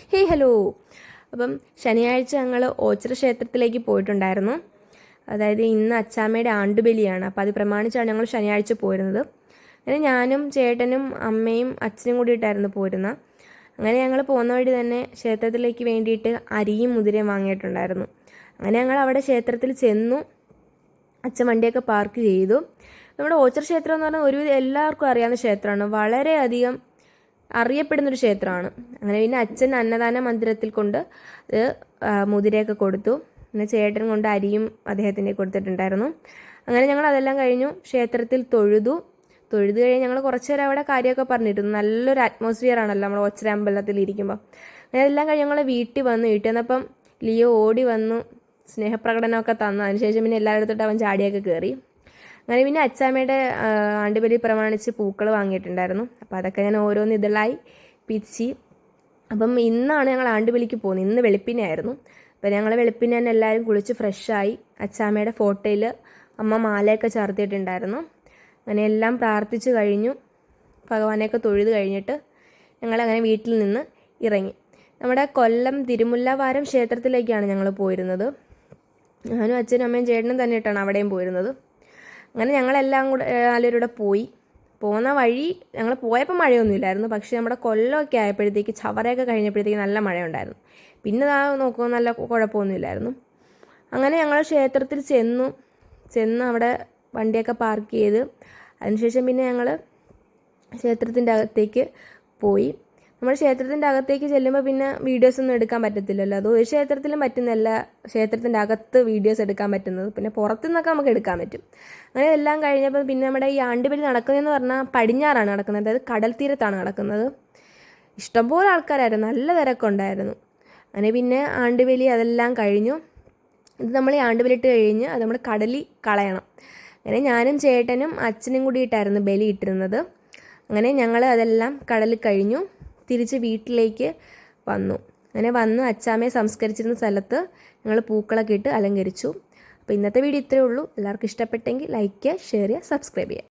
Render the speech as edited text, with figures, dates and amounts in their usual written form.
Hello. അപ്പം ശനിയാഴ്ച ഞങ്ങൾ ഓച്ചിറ ക്ഷേത്രത്തിലേക്ക് പോയിട്ടുണ്ടായിരുന്നു. അതായത് ഇന്ന് അച്ചാമ്മയുടെ ആണ്ടുബലിയാണ്. അപ്പോൾ അത് പ്രമാണിച്ചാണ് ഞങ്ങൾ ശനിയാഴ്ച പോരുന്നത്. അങ്ങനെ ഞാനും ചേട്ടനും അമ്മയും അച്ഛനും കൂടിയിട്ടായിരുന്നു പോരുന്നത്. അങ്ങനെ ഞങ്ങൾ പോകുന്ന വഴി തന്നെ ക്ഷേത്രത്തിലേക്ക് വേണ്ടിയിട്ട് അരിയും മുതിരയും വാങ്ങിയിട്ടുണ്ടായിരുന്നു. അങ്ങനെ ഞങ്ങൾ അവിടെ ക്ഷേത്രത്തിൽ ചെന്നു. അച്ഛൻ വണ്ടിയൊക്കെ പാർക്ക് ചെയ്തു. നമ്മുടെ ഓച്ചിറ ക്ഷേത്രം എന്ന് പറഞ്ഞാൽ ഒരുവിധം എല്ലാവർക്കും അറിയാവുന്ന ക്ഷേത്രമാണ്. വളരെയധികം അറിയപ്പെടുന്നൊരു ക്ഷേത്രമാണ്. അങ്ങനെ പിന്നെ അച്ഛൻ അന്നദാന മന്ദിരത്തിൽ കൊണ്ട് മുതിരയൊക്കെ കൊടുത്തു. പിന്നെ ചേട്ടൻ കൊണ്ട് അരിയും അദ്ദേഹത്തിൻ്റെ കൊടുത്തിട്ടുണ്ടായിരുന്നു. അങ്ങനെ ഞങ്ങൾ അതെല്ലാം കഴിഞ്ഞു ക്ഷേത്രത്തിൽ തൊഴുതു കഴിഞ്ഞ് ഞങ്ങൾ കുറച്ച് നേരം അവിടെ കാര്യമൊക്കെ പറഞ്ഞിരുന്നു. നല്ലൊരു അറ്റ്മോസ്ഫിയർ ആണല്ലോ നമ്മൾ ഓച്ചിറ അമ്പലത്തിൽ ഇരിക്കുമ്പോൾ. അങ്ങനെ എല്ലാം കഴിഞ്ഞ് ഞങ്ങൾ വീട്ടിൽ വന്നപ്പം ലിയോ ഓടി വന്നു സ്നേഹപ്രകടനമൊക്കെ തന്നു. അതിനുശേഷം പിന്നെ എല്ലായിടത്തോട്ട് അവൻ ചാടിയൊക്കെ കയറി. അങ്ങനെ പിന്നെ അച്ചാമ്മയുടെ ആണ്ടുബലി പ്രമാണിച്ച് പൂക്കൾ വാങ്ങിയിട്ടുണ്ടായിരുന്നു. അപ്പോൾ അതൊക്കെ ഞാൻ ഓരോന്ന് ഇതളായി പിച്ചി. അപ്പം ഇന്നാണ് ഞങ്ങൾ ആണ്ടുബലിക്ക് പോകുന്നത്. ഇന്ന് വെളുപ്പിനെ ആയിരുന്നു. അപ്പോൾ ഞങ്ങൾ വെളുപ്പിനെ തന്നെ എല്ലാവരും കുളിച്ച് ഫ്രഷായി. അച്ചാമ്മയുടെ ഫോട്ടോയിൽ അമ്മ മാലയൊക്കെ ചാർത്തിയിട്ടുണ്ടായിരുന്നു. അങ്ങനെ എല്ലാം പ്രാർത്ഥിച്ച് കഴിഞ്ഞു. ഭഗവാനെയൊക്കെ തൊഴുത് കഴിഞ്ഞിട്ട് ഞങ്ങളങ്ങനെ വീട്ടിൽ നിന്ന് ഇറങ്ങി. നമ്മുടെ കൊല്ലം തിരുമുല്ലവാരം ക്ഷേത്രത്തിലേക്കാണ് ഞങ്ങൾ പോയിരുന്നത്. ഞാനും അച്ഛനും അമ്മയും ചേട്ടനും തന്നെയിട്ടാണ് അവിടെയും പോയിരുന്നത്. അങ്ങനെ ഞങ്ങളെല്ലാം കൂടെ നാലുപേരുടെ പോയി. പോകുന്ന വഴി ഞങ്ങൾ പോയപ്പോൾ മഴയൊന്നുമില്ലായിരുന്നു. പക്ഷേ നമ്മുടെ കൊല്ലമൊക്കെ ആയപ്പോഴത്തേക്ക് ചവറയൊക്കെ കഴിഞ്ഞപ്പോഴത്തേക്ക് നല്ല മഴയുണ്ടായിരുന്നു. പിന്നെ നോക്കുമ്പോൾ നല്ല കുഴപ്പമൊന്നുമില്ലായിരുന്നു. അങ്ങനെ ഞങ്ങൾ ക്ഷേത്രത്തിൽ ചെന്ന് അവിടെ വണ്ടിയൊക്കെ പാർക്ക് ചെയ്ത് അതിനുശേഷം പിന്നെ ഞങ്ങൾ ക്ഷേത്രത്തിൻ്റെ അകത്തേക്ക് പോയി. നമ്മൾ ക്ഷേത്രത്തിൻ്റെ അകത്തേക്ക് ചെല്ലുമ്പോൾ പിന്നെ വീഡിയോസൊന്നും എടുക്കാൻ പറ്റത്തില്ലല്ലോ. അത് ഒരു ക്ഷേത്രത്തിലും പറ്റുന്നല്ല ക്ഷേത്രത്തിൻ്റെ അകത്ത് വീഡിയോസ് എടുക്കാൻ പറ്റുന്നത്. പിന്നെ പുറത്തുനിന്നൊക്കെ നമുക്ക് എടുക്കാൻ പറ്റും. അങ്ങനെ എല്ലാം കഴിഞ്ഞപ്പോൾ പിന്നെ നമ്മുടെ ഈ ആണ്ടുബലി നടക്കുന്നതെന്ന് പറഞ്ഞാൽ പടിഞ്ഞാറാണ് നടക്കുന്നത്. അതായത് കടൽ തീരത്താണ് നടക്കുന്നത്. ഇഷ്ടംപോലെ ആൾക്കാരായിരുന്നു, നല്ല തിരക്കുണ്ടായിരുന്നു. അങ്ങനെ പിന്നെ ആണ്ടുബലി അതെല്ലാം കഴിഞ്ഞു. ഇത് നമ്മൾ ഈ ആണ്ടുബലിട്ട് കഴിഞ്ഞ് അത് നമ്മൾ കടലിൽ കളയണം. അങ്ങനെ ഞാനും ചേട്ടനും അച്ഛനും കൂടിയിട്ടായിരുന്നു ബലി ഇട്ടിരുന്നത്. അങ്ങനെ ഞങ്ങൾ അതെല്ലാം കടലിൽ കഴിഞ്ഞു തിരിച്ച് വീട്ടിലേക്ക് വന്നു. അങ്ങനെ വന്ന് അച്ചാമ്മയെ സംസ്കരിച്ചിരുന്ന സ്ഥലത്ത് ഞങ്ങൾ പൂക്കളൊക്കെ ഇട്ട് അലങ്കരിച്ചു. അപ്പോൾ ഇന്നത്തെ വീഡിയോ ഇത്രയേ ഉള്ളൂ. എല്ലാവർക്കും ഇഷ്ടപ്പെട്ടെങ്കിൽ ലൈക്ക് ചെയ്യുക, ഷെയർ ചെയ്യുക, സബ്സ്ക്രൈബ് ചെയ്യുക.